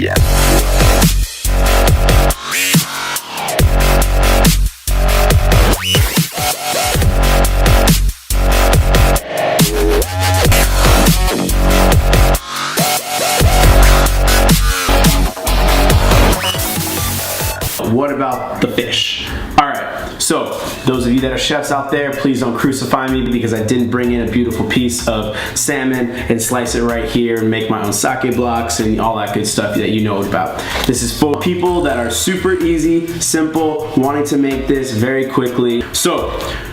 Yeah. What about the fish? All right, so those of you that are chefs out there, please don't crucify me because I didn't bring in a beautiful piece of salmon and slice it right here and make my own sake blocks and all that good stuff that you know about. This is for people that are super easy, simple, wanting to make this very quickly. So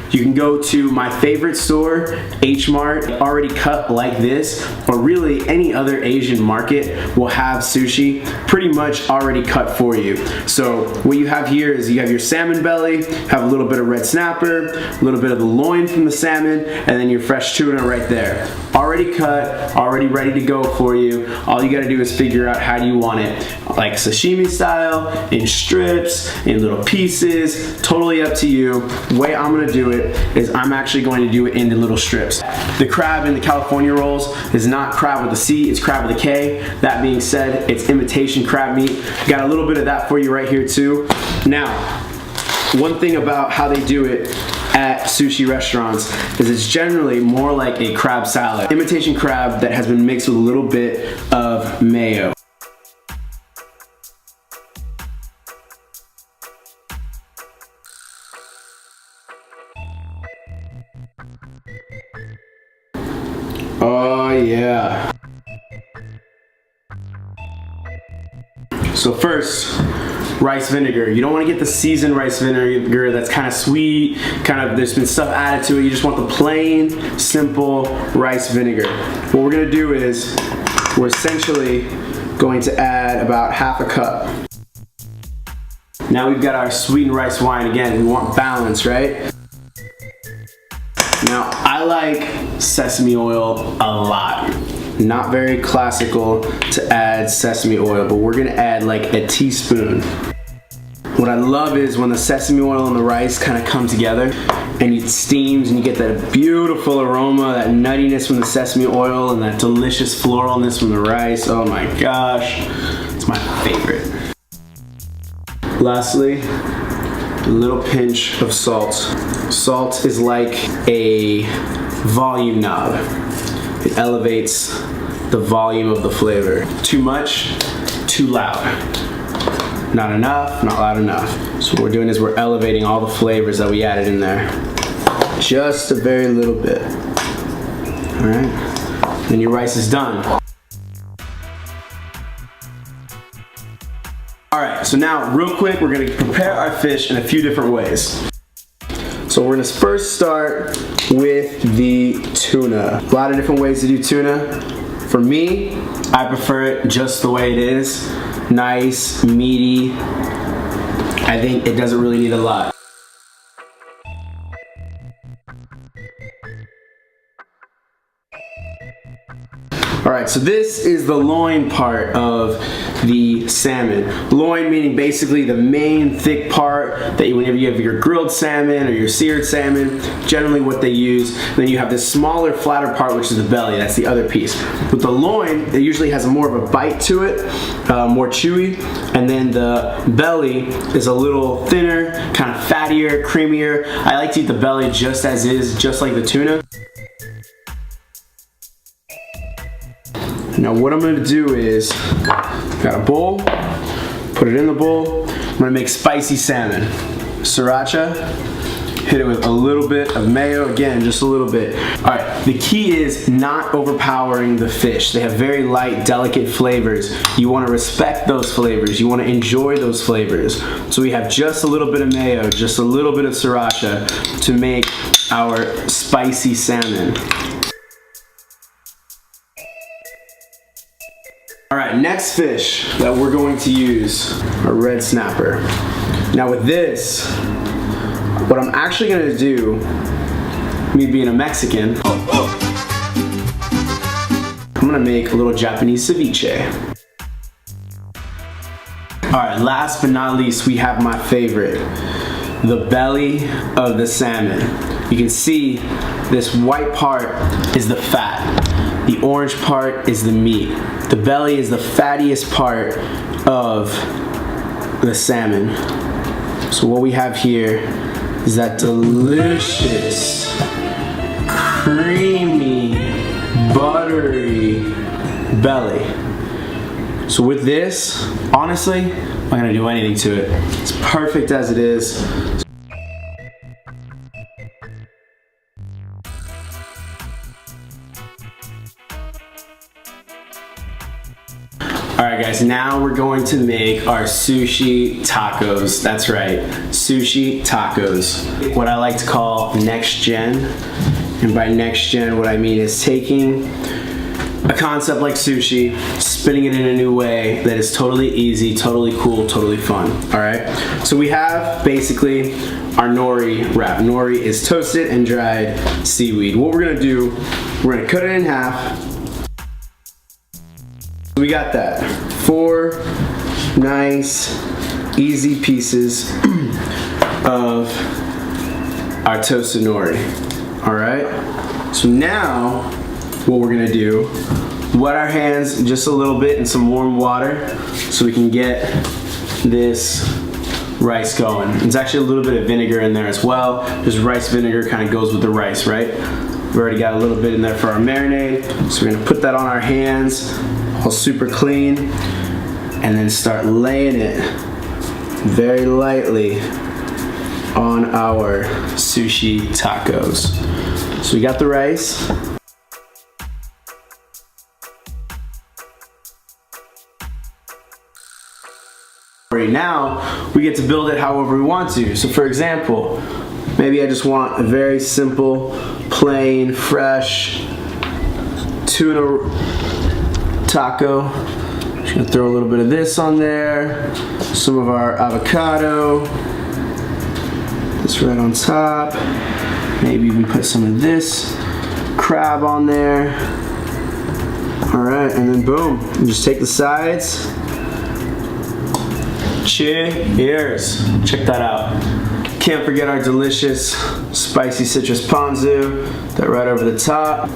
you can go to my favorite store, H Mart, already cut like this, or really any other Asian market will have sushi pretty much already cut for you. So what you have here is you have your salmon belly, have a little bit of red snapper, a little bit of the loin from the salmon, and then your fresh tuna right there. Already cut, already ready to go for you. All you gotta do is figure out how do you want it, like sashimi style, in strips, in little pieces, totally up to you. The way I'm gonna do it is I'm actually going to do it into little strips. The crab in the California rolls is not crab with a C, it's crab with a K. That being said, it's imitation crab meat. Got a little bit of that for you right here too. Now, one thing about how they do it at sushi restaurants is it's generally more like a crab salad. Imitation crab that has been mixed with a little bit of mayo. Oh yeah. So first, rice vinegar. You don't want to get the seasoned rice vinegar that's kind of sweet, there's been stuff added to it. You just want the plain, simple rice vinegar. What we're gonna do is we're essentially going to add about half a cup. Now we've got our sweetened rice wine. Again, we want balance, right? Now, I like sesame oil a lot. Not very classical to add sesame oil, but we're gonna add like a teaspoon. What I love is when the sesame oil and the rice kind of come together and it steams and you get that beautiful aroma, that nuttiness from the sesame oil and that delicious floralness from the rice. Oh my gosh, it's my favorite. Lastly, a little pinch of salt. Salt is like a volume knob. It elevates the volume of the flavor. Too much, too loud. Not enough, not loud enough. So what we're doing is we're elevating all the flavors that we added in there. Just a very little bit. All right, then your rice is done. All right, so now real quick, we're gonna prepare our fish in a few different ways. So we're gonna first start with the tuna. A lot of different ways to do tuna. For me, I prefer it just the way it is. Nice, meaty. I think it doesn't really need a lot. All right, so this is the loin part of the salmon. Loin meaning basically the main thick part that whenever you have your grilled salmon or your seared salmon, generally what they use. Then you have this smaller, flatter part, which is the belly. That's the other piece. With the loin, it usually has more of a bite to it, more chewy, and then the belly is a little thinner, kind of fattier, creamier. I like to eat the belly just as is, just like the tuna. Now what I'm gonna do is, got a bowl, put it in the bowl. I'm gonna make spicy salmon. Sriracha, hit it with a little bit of mayo, again, just a little bit. All right, the key is not overpowering the fish. They have very light, delicate flavors. You wanna respect those flavors. You wanna enjoy those flavors. So we have just a little bit of mayo, just a little bit of sriracha to make our spicy salmon. All right, next fish that we're going to use, a red snapper. Now with this, what I'm actually gonna do, me being a Mexican, I'm gonna make a little Japanese ceviche. All right, last but not least, we have my favorite, the belly of the salmon. You can see this white part is the fat. The orange part is the meat. The belly is the fattiest part of the salmon. So what we have here is that delicious, creamy, buttery belly. So with this, honestly, I'm not gonna do anything to it. It's perfect as it is. Alright guys, now we're going to make our sushi tacos. That's right, sushi tacos. What I like to call next gen. And by next gen, what I mean is taking a concept like sushi, spinning it in a new way that is totally easy, totally cool, totally fun. Alright? So we have basically our nori wrap. Nori is toasted and dried seaweed. What we're gonna do, we're gonna cut it in half. We got that. 4 nice, easy pieces of our toasted nori. Alright? So now, what we're gonna do, wet our hands just a little bit in some warm water so we can get this rice going. There's actually a little bit of vinegar in there as well. Just rice vinegar kind of goes with the rice, right? We already got a little bit in there for our marinade. So we're gonna put that on our hands, all super clean, and then start laying it very lightly on our sushi tacos. So we got the rice. Now we get to build it however we want to. So for example, maybe I just want a very simple, plain, fresh tuna taco. Just gonna throw a little bit of this on there, some of our avocado, this right on top, maybe even put some of this crab on there. Alright, and then boom, you just take the sides. Cheers! Check that out. Can't forget our delicious spicy citrus ponzu. That right over the top.